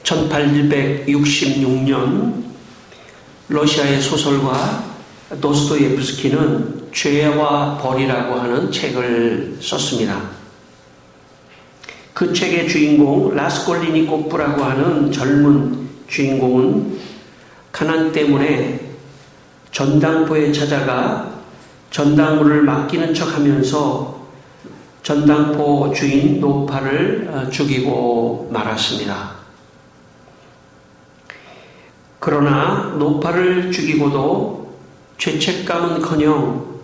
1866년 러시아의 소설가 도스토옙스키는 죄와 벌이라고 하는 책을 썼습니다. 그 책의 주인공 라스콜리니코프라고 하는 젊은 주인공은 가난 때문에 전당포에 찾아가 전당물을 맡기는 척하면서 전당포 주인 노파를 죽이고 말았습니다. 그러나 노파를 죽이고도 죄책감은커녕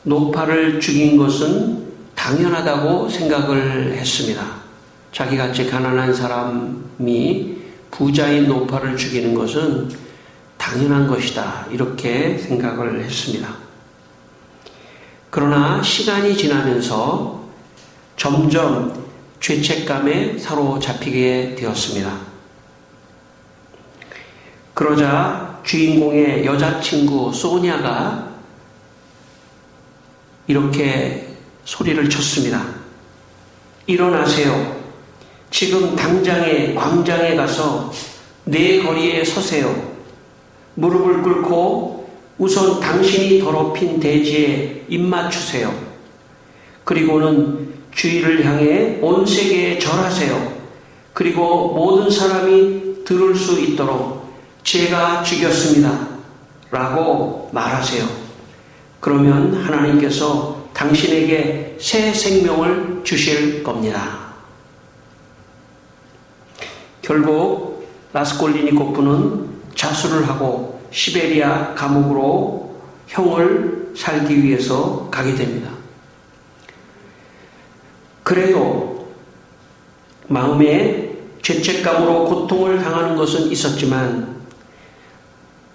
노파를 죽인 것은 당연하다고 생각을 했습니다. 자기같이 가난한 사람이 부자인 노파를 죽이는 것은 당연한 것이다, 이렇게 생각을 했습니다. 그러나 시간이 지나면서 점점 죄책감에 사로잡히게 되었습니다. 그러자 주인공의 여자친구 소냐가 이렇게 소리를 쳤습니다. 일어나세요. 지금 당장에 광장에 가서 내 거리에 서세요. 무릎을 꿇고 우선 당신이 더럽힌 대지에 입맞추세요. 그리고는 주의를 향해 온 세계에 절하세요. 그리고 모든 사람이 들을 수 있도록 제가 죽였습니다 라고 말하세요. 그러면 하나님께서 당신에게 새 생명을 주실 겁니다. 결국 라스콜리니코프는 자수를 하고 시베리아 감옥으로 형을 살기 위해서 가게 됩니다. 그래도 마음에 죄책감으로 고통을 당하는 것은 있었지만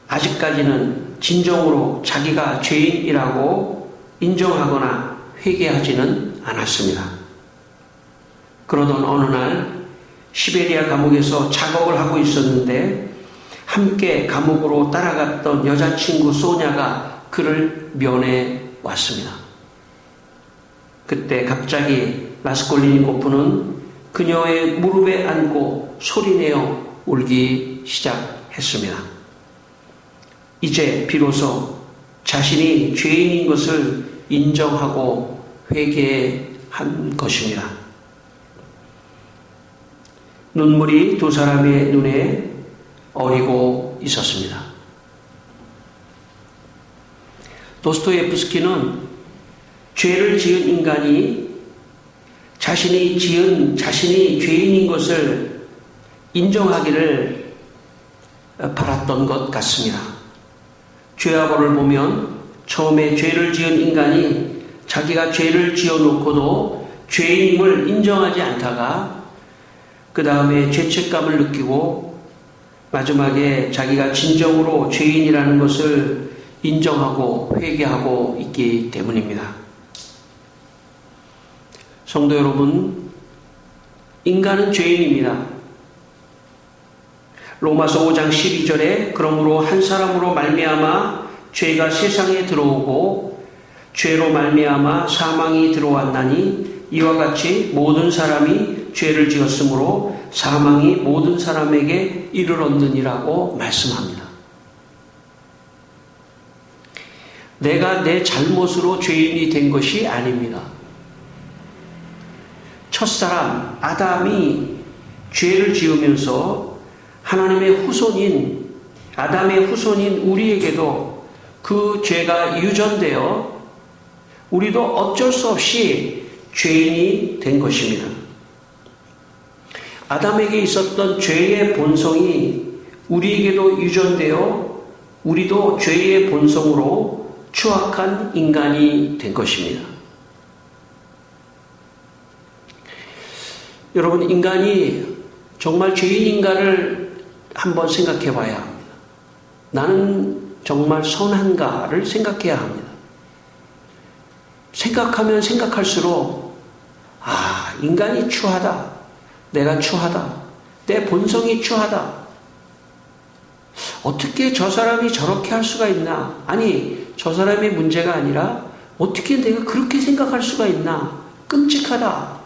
아직까지는 진정으로 자기가 죄인이라고 인정하거나 회개하지는 않았습니다. 그러던 어느 날 시베리아 감옥에서 작업을 하고 있었는데 함께 감옥으로 따라갔던 여자친구 소냐가 그를 면회 왔습니다. 그때 갑자기 라스콜리니코프는 그녀의 무릎에 앉고 소리내어 울기 시작했습니다. 이제 비로소 자신이 죄인인 것을 인정하고 회개한 것입니다. 눈물이 두 사람의 눈에 어리고 있었습니다. 도스토옙스키는 죄를 지은 인간이 자신이 죄인인 것을 인정하기를 바랐던 것 같습니다. 죄와 벌을 보면 처음에 죄를 지은 인간이 자기가 죄를 지어놓고도 죄인임을 인정하지 않다가 그 다음에 죄책감을 느끼고 마지막에 자기가 진정으로 죄인이라는 것을 인정하고 회개하고 있기 때문입니다. 성도 여러분, 인간은 죄인입니다. 로마서 5장 12절에 그러므로 한 사람으로 말미암아 죄가 세상에 들어오고 죄로 말미암아 사망이 들어왔나니 이와 같이 모든 사람이 죄를 지었으므로 사망이 모든 사람에게 이르렀느니라고 말씀합니다. 내가 내 잘못으로 죄인이 된 것이 아닙니다. 첫사람 아담이 죄를 지으면서 하나님의 후손인 아담의 후손인 우리에게도 그 죄가 유전되어 우리도 어쩔 수 없이 죄인이 된 것입니다. 아담에게 있었던 죄의 본성이 우리에게도 유전되어 우리도 죄의 본성으로 추악한 인간이 된 것입니다. 여러분, 인간이 정말 죄인인가를 한번 생각해 봐야 합니다. 나는 정말 선한가를 생각해야 합니다. 생각하면 생각할수록 인간이 추하다. 내가 추하다. 내 본성이 추하다. 어떻게 저 사람이 저렇게 할 수가 있나? 아니, 저 사람의 문제가 아니라 어떻게 내가 그렇게 생각할 수가 있나? 끔찍하다.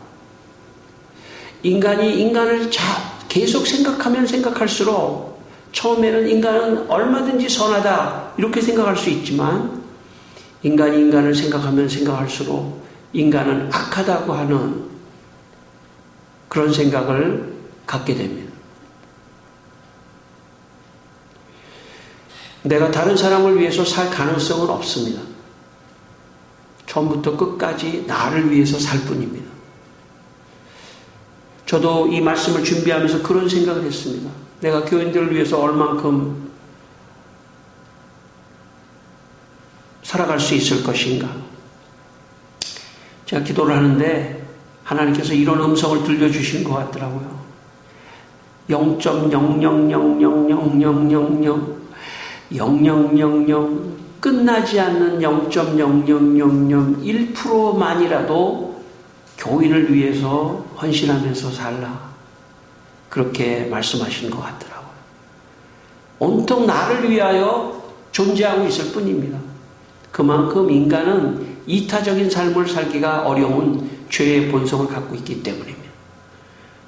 인간이 인간을 계속 생각하면 생각할수록 처음에는 인간은 얼마든지 선하다 이렇게 생각할 수 있지만 인간이 인간을 생각하면 생각할수록 인간은 악하다고 하는 그런 생각을 갖게 됩니다. 내가 다른 사람을 위해서 살 가능성은 없습니다. 처음부터 끝까지 나를 위해서 살 뿐입니다. 저도 이 말씀을 준비하면서 그런 생각을 했습니다. 내가 교인들을 위해서 얼만큼 살아갈 수 있을 것인가. 제가 기도를 하는데 하나님께서 이런 음성을 들려주신 것 같더라고요. 0.0000000000 끝나지 않는 0.000001%만이라도 교인을 위해서 헌신하면서 살라. 그렇게 말씀하신 것 같더라고요. 온통 나를 위하여 존재하고 있을 뿐입니다. 그만큼 인간은 이타적인 삶을 살기가 어려운 죄의 본성을 갖고 있기 때문입니다.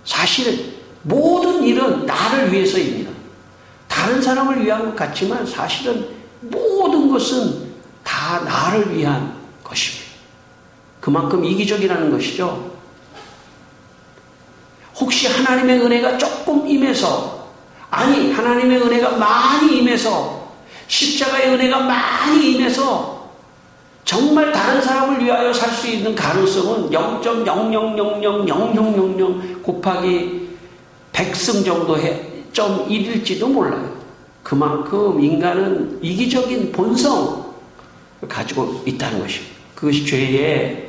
사실 모든 일은 나를 위해서입니다. 다른 사람을 위한 것 같지만 사실은 모든 것은 다 나를 위한 것입니다. 그만큼 이기적이라는 것이죠. 혹시 하나님의 은혜가 조금 임해서, 아니 하나님의 은혜가 많이 임해서, 십자가의 은혜가 많이 임해서 정말 다른 사람을 위하여 살 수 있는 가능성은 0.00000000 곱하기 100승 정도 점 1일지도 몰라요. 그만큼 인간은 이기적인 본성을 가지고 있다는 것입니다. 그것이 죄의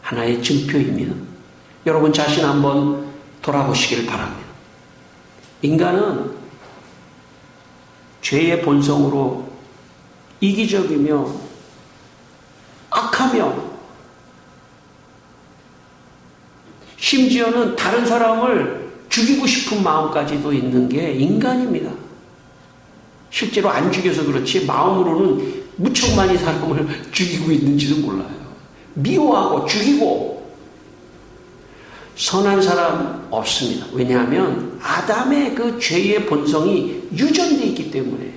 하나의 증표입니다. 여러분 자신 한번 돌아보시기를 바랍니다. 인간은 죄의 본성으로 이기적이며 악하며 심지어는 다른 사람을 죽이고 싶은 마음까지도 있는 게 인간입니다. 실제로 안 죽여서 그렇지 마음으로는 무척 많이 사람을 죽이고 있는지도 몰라요. 미워하고 죽이고. 선한 사람 없습니다. 왜냐하면 아담의 그 죄의 본성이 유전되어 있기 때문에.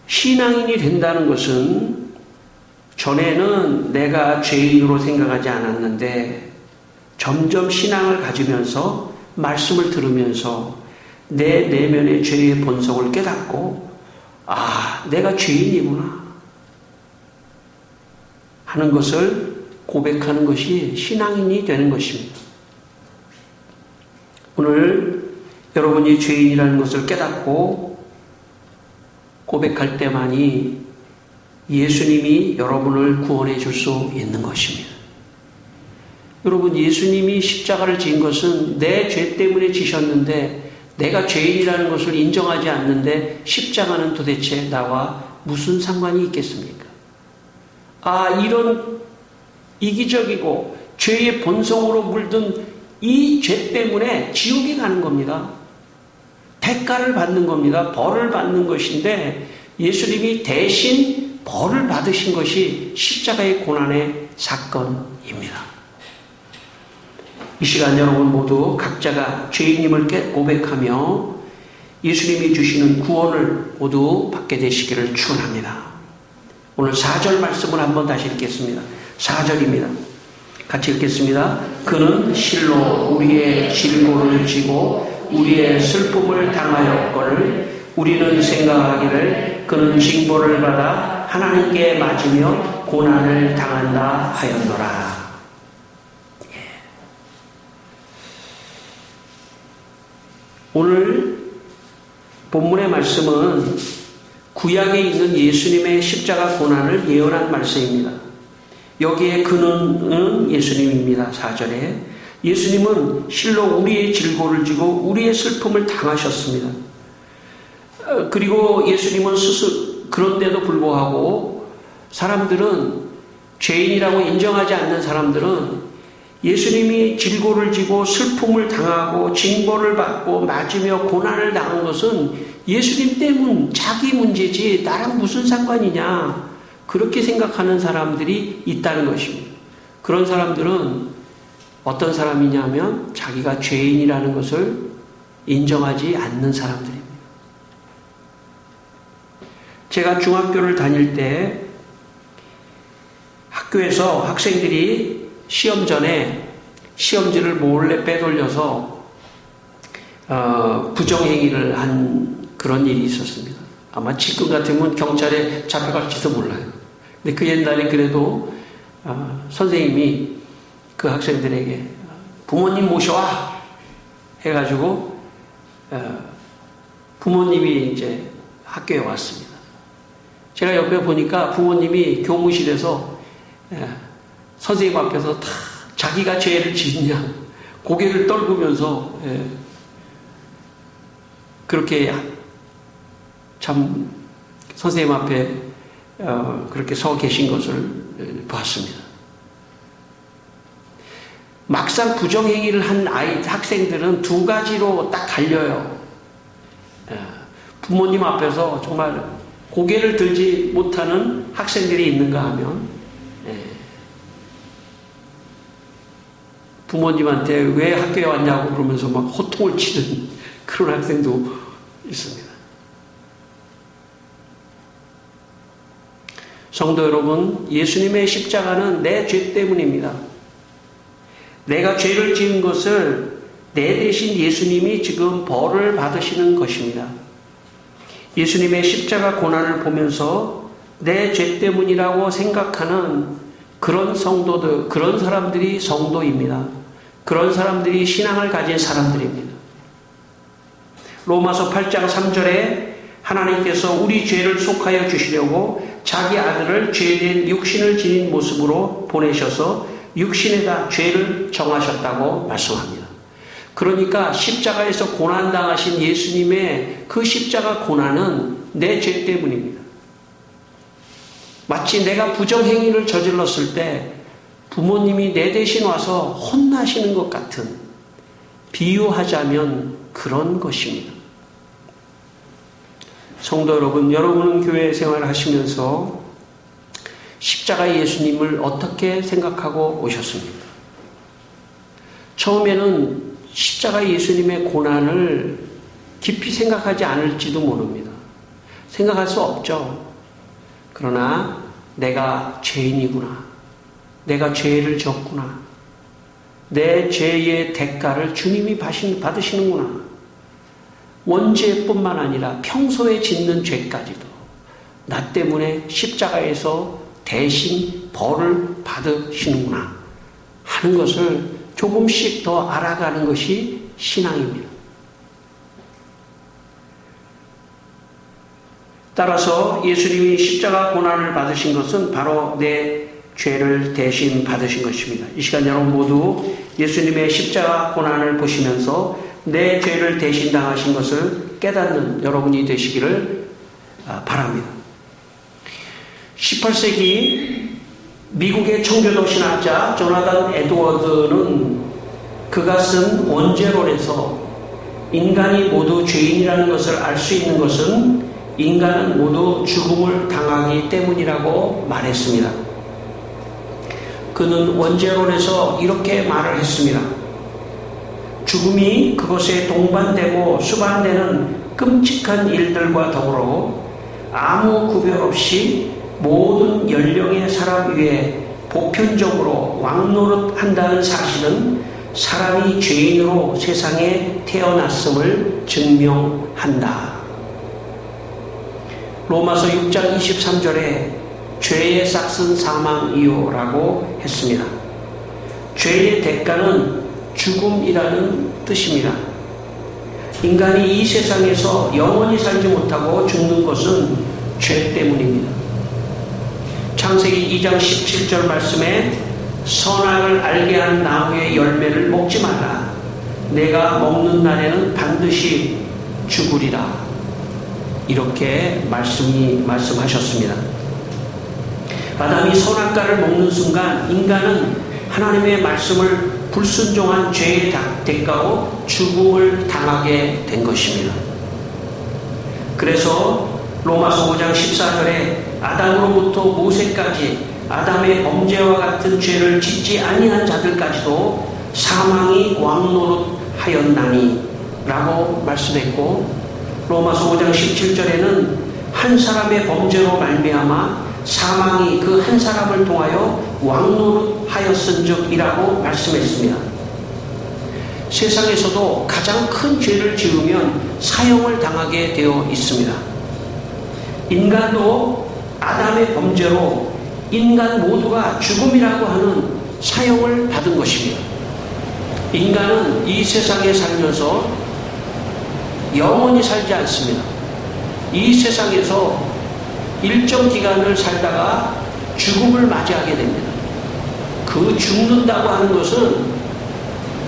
신앙인이 된다는 것은 전에는 내가 죄인으로 생각하지 않았는데 점점 신앙을 가지면서 말씀을 들으면서 내 내면의 죄의 본성을 깨닫고 아, 내가 죄인이구나 하는 것을 고백하는 것이 신앙인이 되는 것입니다. 오늘 여러분이 죄인이라는 것을 깨닫고 고백할 때만이 예수님이 여러분을 구원해 줄 수 있는 것입니다. 여러분, 예수님이 십자가를 지은 것은 내 죄 때문에 지셨는데 내가 죄인이라는 것을 인정하지 않는데 십자가는 도대체 나와 무슨 상관이 있겠습니까? 아, 이런 이기적이고 죄의 본성으로 물든 이 죄 때문에 지옥에 가는 겁니다. 대가를 받는 겁니다. 벌을 받는 것인데 예수님이 대신 벌을 받으신 것이 십자가의 고난의 사건입니다. 이 시간 여러분 모두 각자가 죄인임을 고백하며 예수님이 주시는 구원을 모두 받게 되시기를 축원합니다. 오늘 4절 말씀을 한번 다시 읽겠습니다. 4절입니다. 같이 읽겠습니다. 그는 실로 우리의 질고를 지고 우리의 슬픔을 당하였거늘 우리는 생각하기를 그는 징벌을 받아 하나님께 맞으며 고난을 당한다 하였노라. 오늘 본문의 말씀은 구약에 있는 예수님의 십자가 고난을 예언한 말씀입니다. 여기에 그는 예수님입니다. 4절에 예수님은 실로 우리의 질고를 지고 우리의 슬픔을 당하셨습니다. 그리고 예수님은 스스로 그런데도 불구하고 사람들은 죄인이라고 인정하지 않는 사람들은 예수님이 질고를 지고 슬픔을 당하고 징벌을 받고 맞으며 고난을 당한 것은 예수님 때문 자기 문제지 나랑 무슨 상관이냐 그렇게 생각하는 사람들이 있다는 것입니다. 그런 사람들은 어떤 사람이냐면 자기가 죄인이라는 것을 인정하지 않는 사람들입니다. 제가 중학교를 다닐 때 학교에서 학생들이 시험 전에 시험지를 몰래 빼돌려서 부정행위를 한 그런 일이 있었습니다. 아마 지금 같으면 경찰에 잡혀갈지도 몰라요. 근데 그 옛날에 그래도 선생님이 그 학생들에게 부모님 모셔와 해가지고 부모님이 이제 학교에 왔습니다. 제가 옆에 보니까 부모님이 교무실에서 선생님 앞에서 다 자기가 죄를 짓냐 고개를 떨구면서 그렇게 참 선생님 앞에 그렇게 서 계신 것을 봤습니다. 막상 부정행위를 한 학생들은 두 가지로 딱 갈려요. 부모님 앞에서 정말 고개를 들지 못하는 학생들이 있는가 하면 부모님한테 왜 학교에 왔냐고 그러면서 막 호통을 치는 그런 학생도 있습니다. 성도 여러분, 예수님의 십자가는 내 죄 때문입니다. 내가 죄를 지은 것을 내 대신 예수님이 지금 벌을 받으시는 것입니다. 예수님의 십자가 고난을 보면서 내 죄 때문이라고 생각하는 그런 성도들, 그런 사람들이 성도입니다. 그런 사람들이 신앙을 가진 사람들입니다. 로마서 8장 3절에 하나님께서 우리 죄를 속하여 주시려고 자기 아들을 죄된 육신을 지닌 모습으로 보내셔서 육신에다 죄를 정하셨다고 말씀합니다. 그러니까 십자가에서 고난당하신 예수님의 그 십자가 고난은 내 죄 때문입니다. 마치 내가 부정행위를 저질렀을 때 부모님이 내 대신 와서 혼나시는 것 같은, 비유하자면 그런 것입니다. 성도 여러분, 여러분은 교회 생활을 하시면서 십자가 예수님을 어떻게 생각하고 오셨습니까? 처음에는 십자가 예수님의 고난을 깊이 생각하지 않을지도 모릅니다. 생각할 수 없죠. 그러나 내가 죄인이구나. 내가 죄를 졌구나. 내 죄의 대가를 주님이 받으시는구나. 원죄뿐만 아니라 평소에 짓는 죄까지도 나 때문에 십자가에서 대신 벌을 받으시는구나 하는 것을 조금씩 더 알아가는 것이 신앙입니다. 따라서 예수님이 십자가 고난을 받으신 것은 바로 내 죄를 대신 받으신 것입니다. 이 시간 여러분 모두 예수님의 십자가 고난을 보시면서 내 죄를 대신 당하신 것을 깨닫는 여러분이 되시기를 바랍니다. 18세기 미국의 청교도 신학자 조나단 에드워드는 그가 쓴 원죄론에서 인간이 모두 죄인이라는 것을 알 수 있는 것은 인간은 모두 죽음을 당하기 때문이라고 말했습니다. 그는 원죄론에서 이렇게 말을 했습니다. 죽음이 그것에 동반되고 수반되는 끔찍한 일들과 더불어 아무 구별 없이 모든 연령의 사람 위에 보편적으로 왕노릇한다는 사실은 사람이 죄인으로 세상에 태어났음을 증명한다. 로마서 6장 23절에 죄의 싹은 사망이요라고 했습니다. 죄의 대가는 죽음이라는 뜻입니다. 인간이 이 세상에서 영원히 살지 못하고 죽는 것은 죄 때문입니다. 창세기 2장 17절 말씀에 선악을 알게 한 나무의 열매를 먹지 마라. 내가 먹는 날에는 반드시 죽으리라. 이렇게 말씀하셨습니다. 아담이 선악과를 먹는 순간 인간은 하나님의 말씀을 불순종한 죄의 대가로 죽음을 당하게 된 것입니다. 그래서 로마서 5장 14절에 아담으로부터 모세까지 아담의 범죄와 같은 죄를 짓지 아니한 자들까지도 사망이 왕노릇하였나니 라고 말씀했고, 로마서 5장 17절에는 한 사람의 범죄로 말미암아 사망이 그 한 사람을 통하여 왕노릇하였은적이라고 말씀했습니다. 세상에서도 가장 큰 죄를 지으면 사형을 당하게 되어 있습니다. 인간도 아담의 범죄로 인간 모두가 죽음이라고 하는 사형을 받은 것입니다. 인간은 이 세상에 살면서 영원히 살지 않습니다. 이 세상에서 일정 기간을 살다가 죽음을 맞이하게 됩니다. 그 죽는다고 하는 것은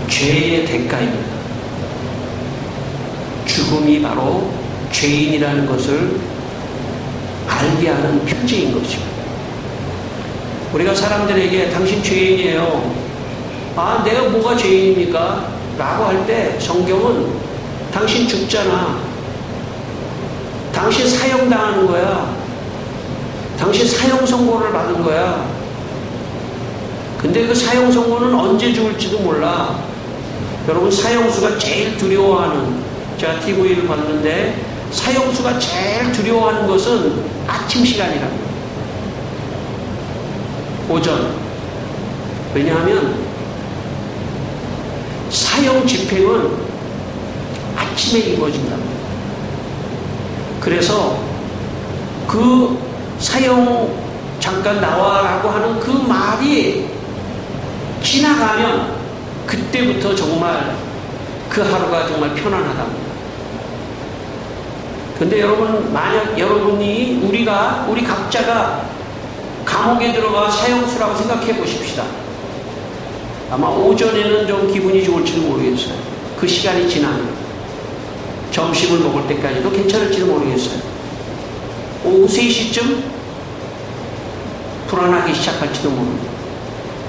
죄의 대가입니다. 죽음이 바로 죄인이라는 것을 알게 하는 표징인 것입니다. 우리가 사람들에게 당신 죄인이에요. 아, 내가 뭐가 죄인입니까? 라고 할 때 성경은 당신 죽잖아. 당신 사형당하는 거야. 당신 사형 선고를 받은 거야. 근데 그 사형 선고는 언제 죽을지도 몰라. 여러분, 사형수가 제일 두려워하는, 제가 TV를 봤는데 사형수가 제일 두려워하는 것은 아침 시간이랍니다. 오전. 왜냐하면 사형 집행은 아침에 이루어진다. 그래서 그 사형 잠깐 나와라고 하는 그 말이 지나가면 그때부터 정말 그 하루가 정말 편안하답니다. 근데 여러분, 만약 여러분이 우리 각자가 감옥에 들어가 사형수라고 생각해 보십시다. 아마 오전에는 좀 기분이 좋을지도 모르겠어요. 그 시간이 지나면 점심을 먹을 때까지도 괜찮을지도 모르겠어요. 오후 3시쯤 불안하기 시작할지도 모릅니다.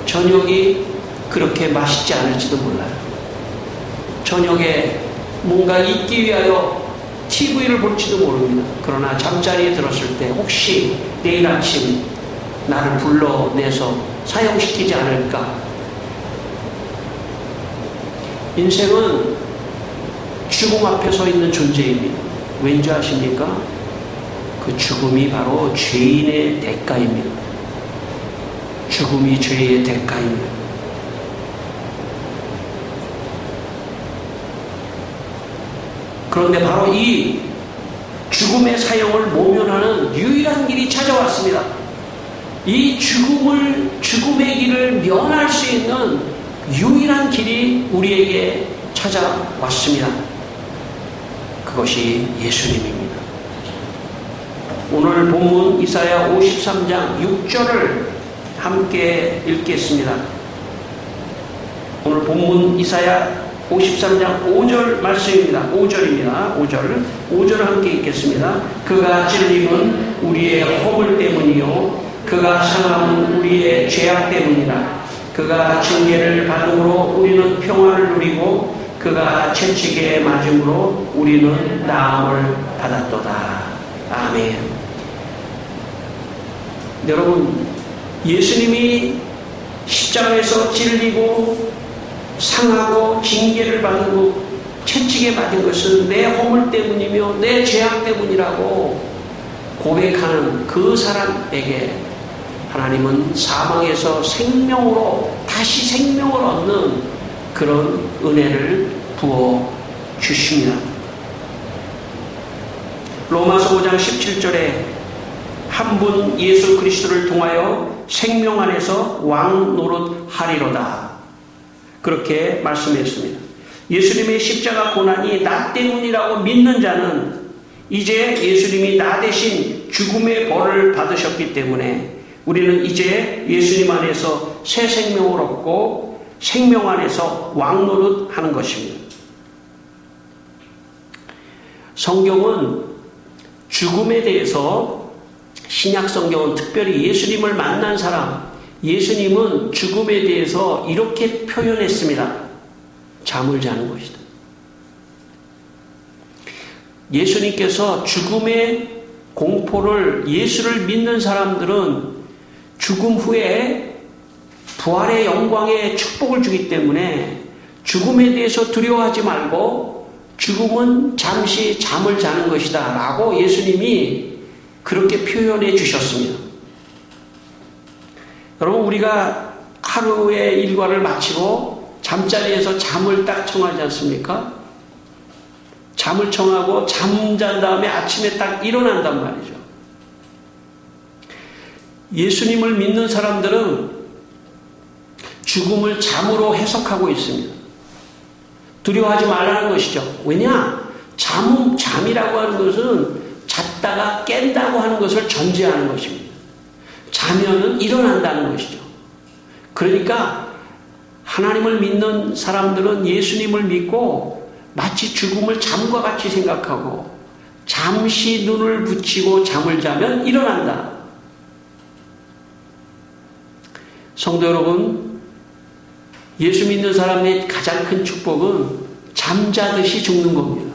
저녁이 그렇게 맛있지 않을지도 몰라요. 저녁에 뭔가 잊기 위하여 TV를 볼지도 모릅니다. 그러나 잠자리에 들었을 때 혹시 내일 아침 나를 불러내서 사형시키지 않을까. 인생은 죽음 앞에 서 있는 존재입니다. 왠지 아십니까? 그 죽음이 바로 죄인의 대가입니다. 죽음이 죄의 대가입니다. 그런데 바로 이 죽음의 사형을 모면하는 유일한 길이 찾아왔습니다. 이 죽음의 길을 면할 수 있는 유일한 길이 우리에게 찾아왔습니다. 그것이 예수님입니다. 오늘 본문 이사야 53장 6절을 함께 읽겠습니다. 오늘 본문 이사야 53장 5절 말씀입니다. 5절입니다. 5절을 함께 읽겠습니다. 그가 찔림은 우리의 허물 때문이요 그가 상함은 우리의 죄악 때문이라. 그가 징계를 받음으로 우리는 평화를 누리고 그가 채찍에 맞음으로 우리는 나음을 받았도다. 아멘. 여러분, 예수님이 십자가에서 찔리고 상하고 징계를 받고 채찍에 맞은 것은 내 허물 때문이며 내 죄악 때문이라고 고백하는 그 사람에게 하나님은 사망에서 생명으로 다시 생명을 얻는 그런 은혜를 부어 주십니다. 로마서 5장 17절에 한 분 예수 그리스도를 통하여 생명 안에서 왕 노릇하리로다. 그렇게 말씀했습니다. 예수님의 십자가 고난이 나 때문이라고 믿는 자는 이제 예수님이 나 대신 죽음의 벌을 받으셨기 때문에 우리는 이제 예수님 안에서 새 생명을 얻고 생명 안에서 왕노릇 하는 것입니다. 성경은 죽음에 대해서, 신약 성경은 특별히 예수님을 만난 사람, 예수님은 죽음에 대해서 이렇게 표현했습니다. 잠을 자는 것이다. 예수님께서 죽음의 공포를, 예수를 믿는 사람들은 죽음 후에 부활의 영광의 축복을 주기 때문에 죽음에 대해서 두려워하지 말고 죽음은 잠시 잠을 자는 것이다 라고 예수님이 그렇게 표현해 주셨습니다. 여러분, 우리가 하루의 일과를 마치고 잠자리에서 잠을 딱 청하지 않습니까? 잠을 청하고 잠잔 다음에 아침에 딱 일어난단 말이죠. 예수님을 믿는 사람들은 죽음을 잠으로 해석하고 있습니다. 두려워하지 말라는 것이죠. 왜냐? 잠이라고 하는 것은 잤다가 깬다고 하는 것을 전제하는 것입니다. 자면은 일어난다는 것이죠. 그러니까 하나님을 믿는 사람들은 예수님을 믿고 마치 죽음을 잠과 같이 생각하고 잠시 눈을 붙이고 잠을 자면 일어난다. 성도 여러분, 예수 믿는 사람의 가장 큰 축복은 잠자듯이 죽는 겁니다.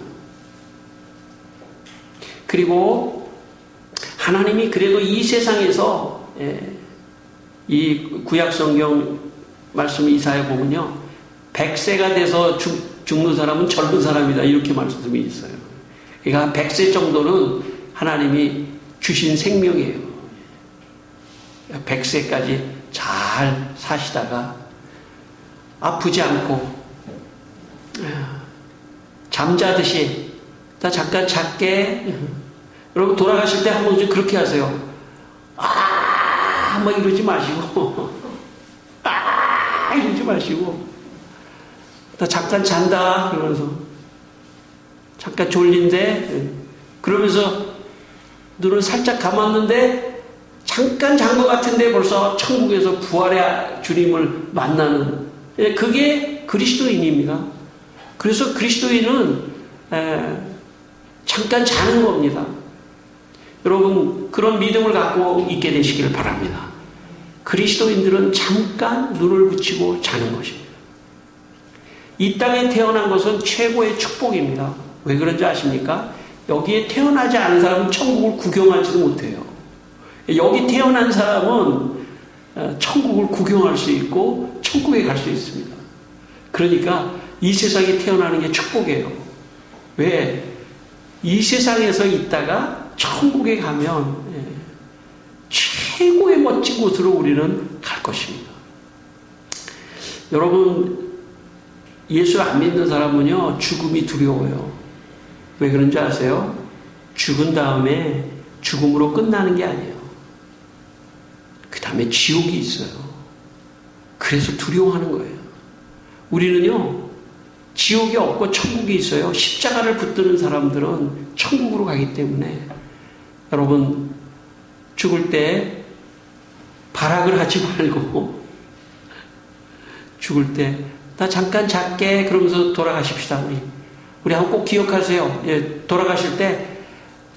그리고 하나님이 그래도 이 세상에서 이 구약성경 말씀 이사야 보면요, 100세가 돼서 죽는 사람은 젊은 사람이다 이렇게 말씀이 있어요. 그러니까 100세 정도는 하나님이 주신 생명이에요. 100세까지 잘 사시다가 아프지 않고 잠자듯이 나 잠깐 잘게. 여러분 돌아가실 때 한번 좀 그렇게 하세요. 막 이러지 마시고 이러지 마시고 나 잠깐 잔다 그러면서 잠깐 졸린데 그러면서 눈을 살짝 감았는데 잠깐 잔 것 같은데 벌써 천국에서 부활의 주님을 만나는, 그게 그리스도인입니다. 그래서 그리스도인은 잠깐 자는 겁니다. 여러분 그런 믿음을 갖고 있게 되시기를 바랍니다. 그리스도인들은 잠깐 눈을 붙이고 자는 것입니다. 이 땅에 태어난 것은 최고의 축복입니다. 왜 그런지 아십니까? 여기에 태어나지 않은 사람은 천국을 구경하지도 못해요. 여기 태어난 사람은 천국을 구경할 수 있고 천국에 갈 수 있습니다. 그러니까 이 세상에 태어나는 게 축복이에요. 왜? 이 세상에서 있다가 천국에 가면 최고의 멋진 곳으로 우리는 갈 것입니다. 여러분, 예수 안 믿는 사람은요, 죽음이 두려워요. 왜 그런지 아세요? 죽은 다음에 죽음으로 끝나는 게 아니에요. 그 다음에 지옥이 있어요. 그래서 두려워하는 거예요. 우리는요, 지옥이 없고 천국이 있어요. 십자가를 붙드는 사람들은 천국으로 가기 때문에 여러분, 죽을 때 발악을 하지 말고 죽을 때 나 잠깐 잘게 그러면서 돌아가십시다. 우리 한번 꼭 기억하세요. 돌아가실 때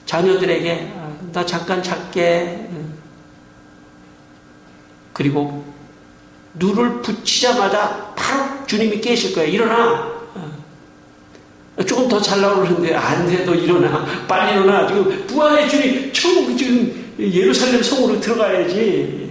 자녀들에게 나 잠깐 잘게, 그리고 눈을 붙이자마자 바로 주님이 깨실 거예요. 일어나. 조금 더 잘라고 그러는데 안 돼, 너 일어나. 빨리 일어나. 지금 부활의 주님 천국 지금 예루살렘 성으로 들어가야지.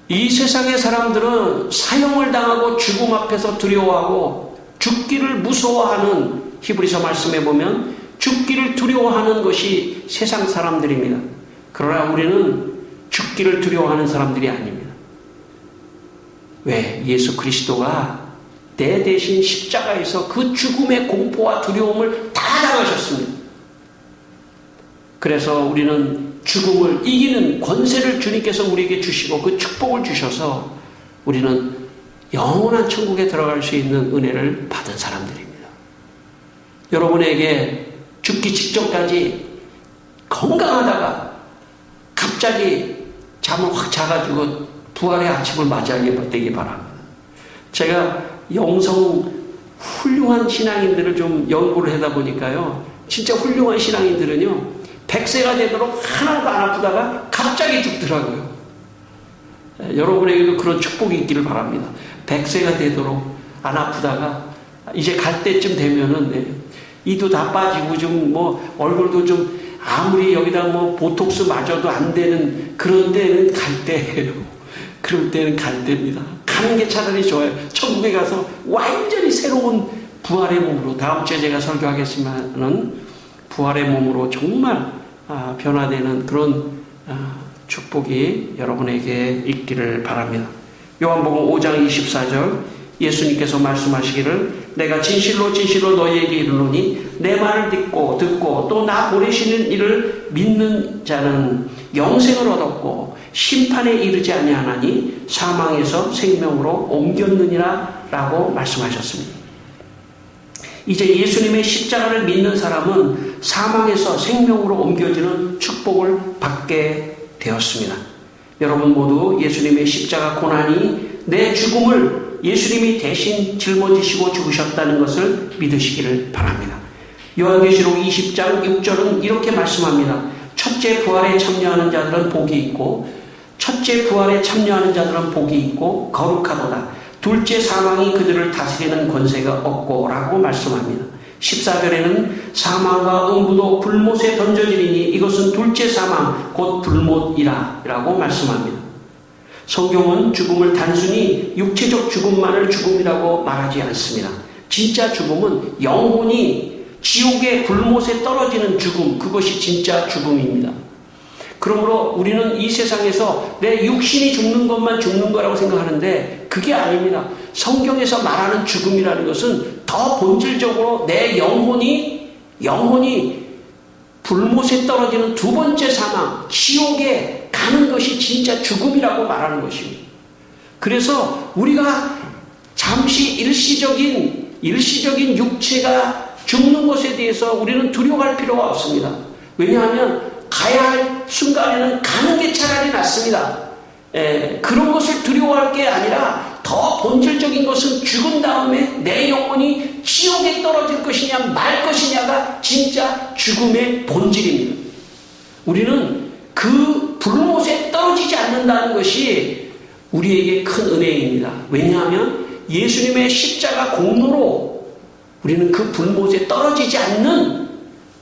이 세상의 사람들은 사형을 당하고 죽음 앞에서 두려워하고 죽기를 무서워하는, 히브리서 말씀에 보면 죽기를 두려워하는 것이 세상 사람들입니다. 그러나 우리는 죽기를 두려워하는 사람들이 아닙니다. 왜? 예수 그리스도가 내 대신 십자가에서 그 죽음의 공포와 두려움을 다 당하셨습니다. 그래서 우리는 죽음을 이기는 권세를 주님께서 우리에게 주시고 그 축복을 주셔서 우리는 영원한 천국에 들어갈 수 있는 은혜를 받은 사람들입니다. 여러분에게 죽기 직전까지 건강하다가 갑자기 잠을 확 자가지고 부활의 아침을 맞이하게 되기 바랍니다. 제가 영성 훌륭한 신앙인들을 좀 연구를 하다 보니까요, 진짜 훌륭한 신앙인들은요 100세가 되도록 하나도 안 아프다가 갑자기 죽더라고요. 여러분에게도 그런 축복이 있기를 바랍니다. 100세가 되도록 안 아프다가 이제 갈 때쯤 되면은 이도 다 빠지고 좀 뭐 얼굴도 좀 아무리 여기다 뭐 보톡스 맞아도 안 되는 그런 때는 갈 때예요. 그럴 때는 갈 때입니다. 가는 게 차라리 좋아요. 천국에 가서 완전히 새로운 부활의 몸으로, 다음 주에 제가 설교하겠지만은 부활의 몸으로 정말 변화되는 그런 축복이 여러분에게 있기를 바랍니다. 요한복음 5장 24절 예수님께서 말씀하시기를 내가 진실로 진실로 너희에게 이르노니 내 말을 듣고 또 나 보내시는 이를 믿는 자는 영생을 얻었고 심판에 이르지 아니하나니 사망에서 생명으로 옮겼느니라 라고 말씀하셨습니다. 이제 예수님의 십자가를 믿는 사람은 사망에서 생명으로 옮겨지는 축복을 받게 되었습니다. 여러분 모두 예수님의 십자가 고난이 내 죽음을 예수님이 대신 짊어지시고 죽으셨다는 것을 믿으시기를 바랍니다. 요한계시록 20장 6절은 이렇게 말씀합니다. 첫째 부활에 참여하는 자들은 복이 있고 거룩하도다. 둘째 사망이 그들을 다스리는 권세가 없고 라고 말씀합니다. 14절에는 사망과 음부도 불못에 던져지리니 이것은 둘째 사망 곧 불못이라 라고 말씀합니다. 성경은 죽음을 단순히 육체적 죽음만을 죽음이라고 말하지 않습니다. 진짜 죽음은 영혼이 지옥의 불못에 떨어지는 죽음, 그것이 진짜 죽음입니다. 그러므로 우리는 이 세상에서 내 육신이 죽는 것만 죽는 거라고 생각하는데 그게 아닙니다. 성경에서 말하는 죽음이라는 것은 더 본질적으로 내 영혼이 불못에 떨어지는 두 번째 사망, 지옥에 가는 것이 진짜 죽음이라고 말하는 것입니다. 그래서 우리가 잠시 일시적인 육체가 죽는 것에 대해서 우리는 두려워할 필요가 없습니다. 왜냐하면 가야 할 순간에는 가는 게 차라리 낫습니다. 그런 것을 두려워할 게 아니라 더 본질적인 것은 죽은 다음에 내 영혼이 지옥에 떨어질 것이냐 말 것이냐가 진짜 죽음의 본질입니다. 우리는 그 불못에 떨어지지 않는다는 것이 우리에게 큰 은혜입니다. 왜냐하면 예수님의 십자가 공로로 우리는 그 불못에 떨어지지 않는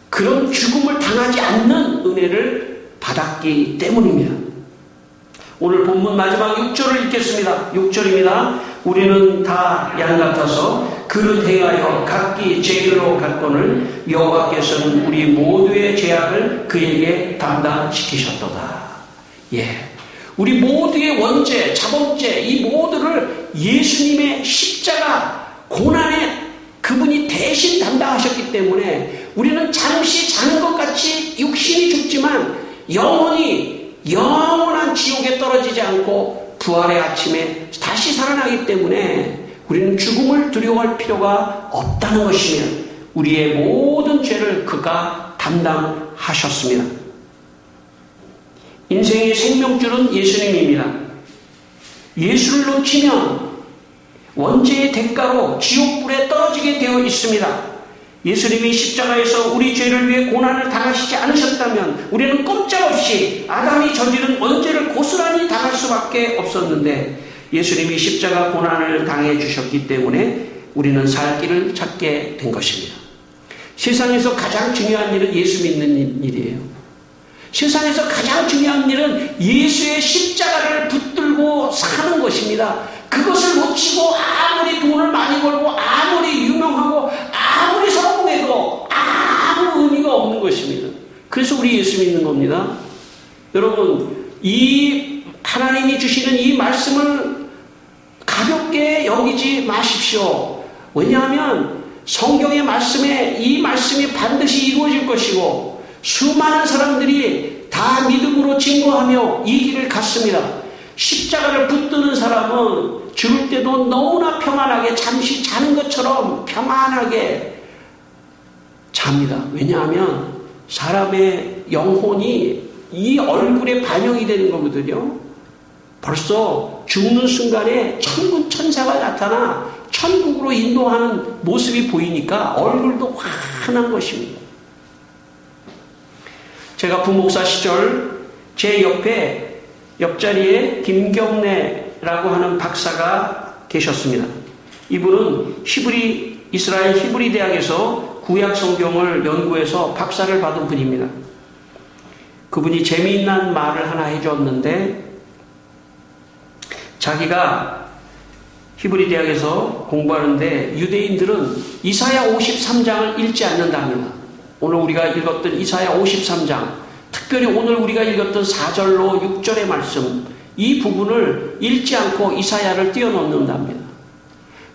그런 죽음을 당하지 않는 은혜를 받았기 때문입니다. 오늘 본문 마지막 6절을 읽겠습니다. 6절입니다. 우리는 다 양 같아서 그릇 행하여 각기 제게로 갔거늘 여호와께서는 우리 모두의 죄악을 그에게 담당시키셨도다. 우리 모두의 원죄, 자범죄 이 모두를 예수님의 십자가 고난에 그분이 대신 담당하셨기 때문에 우리는 잠시 자는 것 같이 육신이 죽지만 영원한 지옥에 떨어지지 않고 부활의 아침에 다시 살아나기 때문에 우리는 죽음을 두려워할 필요가 없다는 것이며 우리의 모든 죄를 그가 담당하셨습니다. 인생의 생명줄은 예수님입니다. 예수를 놓치면 원죄의 대가로 지옥불에 떨어지게 되어 있습니다. 예수님이 십자가에서 우리 죄를 위해 고난을 당하시지 않으셨다면 우리는 꼼짝없이 아담이 저지른 원죄를 고스란히 당할 수밖에 없었는데 예수님이 십자가 고난을 당해 주셨기 때문에 우리는 살 길을 찾게 된 것입니다. 세상에서 가장 중요한 일은 예수 믿는 일이에요. 세상에서 가장 중요한 일은 예수의 십자가를 붙들고 사는 것입니다. 그것을 놓치고 아무리 돈을 많이 벌고 아무리 유명하고 아무리 성공해도 아무 의미가 없는 것입니다. 그래서 우리 예수 믿는 겁니다. 여러분, 이 하나님이 주시는 이 말씀을 가볍게 여기지 마십시오. 왜냐하면 성경의 말씀에 이 말씀이 반드시 이루어질 것이고 수많은 사람들이 다 믿음으로 증거하며 이 길을 갔습니다. 십자가를 붙드는 사람은 죽을 때도 너무나 평안하게 잠시 자는 것처럼 평안하게 잡니다. 왜냐하면 사람의 영혼이 이 얼굴에 반영이 되는 거거든요. 벌써 죽는 순간에 천군 천사가 나타나 천국으로 인도하는 모습이 보이니까 얼굴도 환한 것입니다. 제가 부목사 시절 제 옆자리에 김경래라고 하는 박사가 계셨습니다. 이분은 이스라엘 히브리 대학에서 구약 성경을 연구해서 박사를 받은 분입니다. 그분이 재미있는 말을 하나 해줬는데, 자기가 히브리 대학에서 공부하는데 유대인들은 이사야 53장을 읽지 않는답니다. 오늘 우리가 읽었던 이사야 53장, 특별히 오늘 우리가 읽었던 4절로 6절의 말씀, 이 부분을 읽지 않고 이사야를 띄워놓는답니다.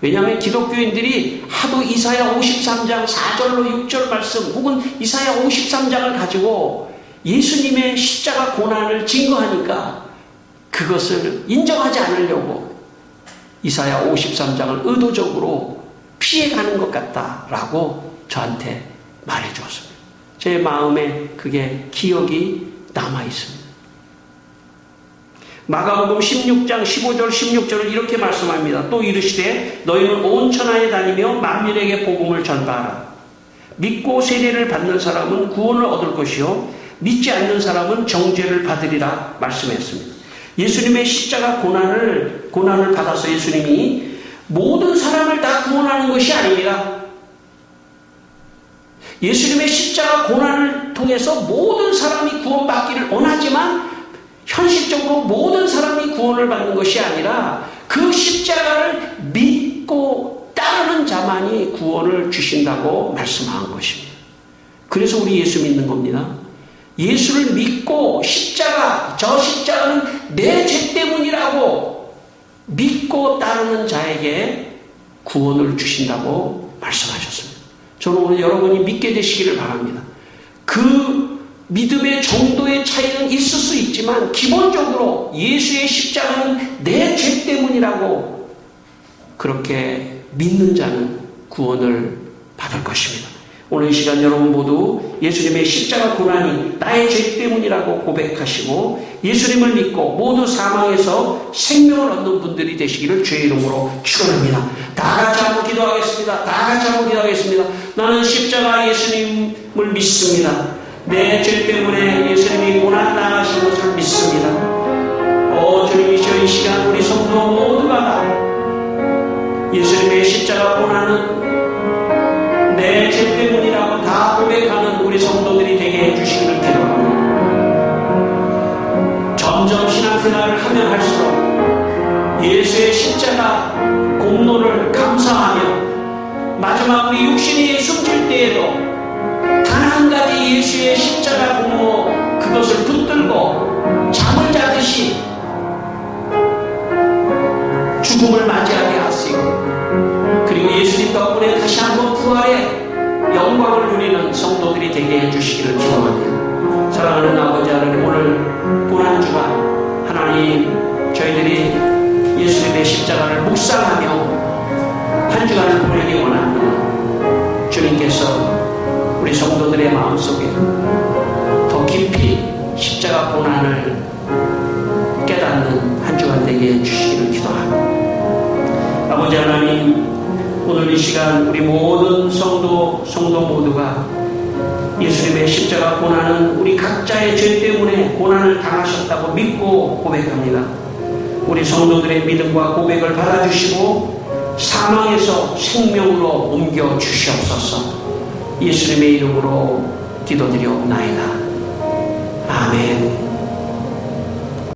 왜냐하면 기독교인들이 하도 이사야 53장 4절로 6절 말씀 혹은 이사야 53장을 가지고 예수님의 십자가 고난을 증거하니까 그것을 인정하지 않으려고 이사야 53장을 의도적으로 피해가는 것 같다라고 저한테 말해 주었습니다. 제 마음에 그게 기억이 남아 있습니다. 마가복음 16장 15절 16절을 이렇게 말씀합니다. 또 이르시되 너희는 온 천하에 다니며 만민에게 복음을 전파하라. 믿고 세례를 받는 사람은 구원을 얻을 것이요 믿지 않는 사람은 정죄를 받으리라 말씀했습니다. 예수님의 십자가 고난을 받아서 예수님이 모든 사람을 다 구원하는 것이 아닙니다. 예수님의 십자가 고난을 통해서 모든 사람이 구원받기를 원하지만 현실적으로 모든 사람이 구원을 받는 것이 아니라 그 십자가를 믿고 따르는 자만이 구원을 주신다고 말씀한 것입니다. 그래서 우리 예수 믿는 겁니다. 예수를 믿고 저 십자가는 내 죄 때문이라고 믿고 따르는 자에게 구원을 주신다고 말씀하셨습니다. 저는 오늘 여러분이 믿게 되시기를 바랍니다. 그 믿음의 정도의 차이는 있을 수 있지만 기본적으로 예수의 십자가는 내 죄 때문이라고 그렇게 믿는 자는 구원을 받을 것입니다. 오늘 이 시간 여러분 모두 예수님의 십자가 고난이 나의 죄 때문이라고 고백하시고 예수님을 믿고 모두 사망에서 생명을 얻는 분들이 되시기를 주의 이름으로 축원합니다. 다 같이 한번 기도하겠습니다. 다 같이 한번 기도하겠습니다. 나는 십자가 예수님을 믿습니다. 내 죄 때문에 예수님이 고난 당하신 것을 믿습니다. 주님 이 시간 우리 성도 모두가 다 예수님의 십자가 고난은 내 죄 때문이라고 다 고백하는 우리 성도들이 되게 해주시기를 기도합니다. 점점 신앙생활을 하면 할수록 예수의 십자가 공로를 감사하며 마지막 우리 육신이 숨질 때에도 단 한 가지 예수의 십자가 공로 그것을 붙들고 잠을 자듯이 죽음을 맞이하게 하시고 그리고 예수님 덕분에 다시 한번 부활의 영광을 누리는 성도들이 되게 해주시기를 기도합니다. 사랑하는 아버지 하나님, 오늘 고난주가 하나님 저희들이 예수님의 십자가를 묵상하며 한 주간을 보내기 원합니다. 주님께서 우리 성도들의 마음속에 더 깊이 십자가 고난을 깨닫는 한 주간 되게 해주시기를 기도합니다. 아버지 하나님, 오늘 이 시간 우리 모든 성도 모두가 예수님의 십자가 고난은 우리 각자의 죄 때문에 고난을 당하셨다고 믿고 고백합니다. 우리 성도들의 믿음과 고백을 받아주시고 사망에서 생명으로 옮겨 주시옵소서. 예수님의 이름으로 기도드리옵나이다. 아멘.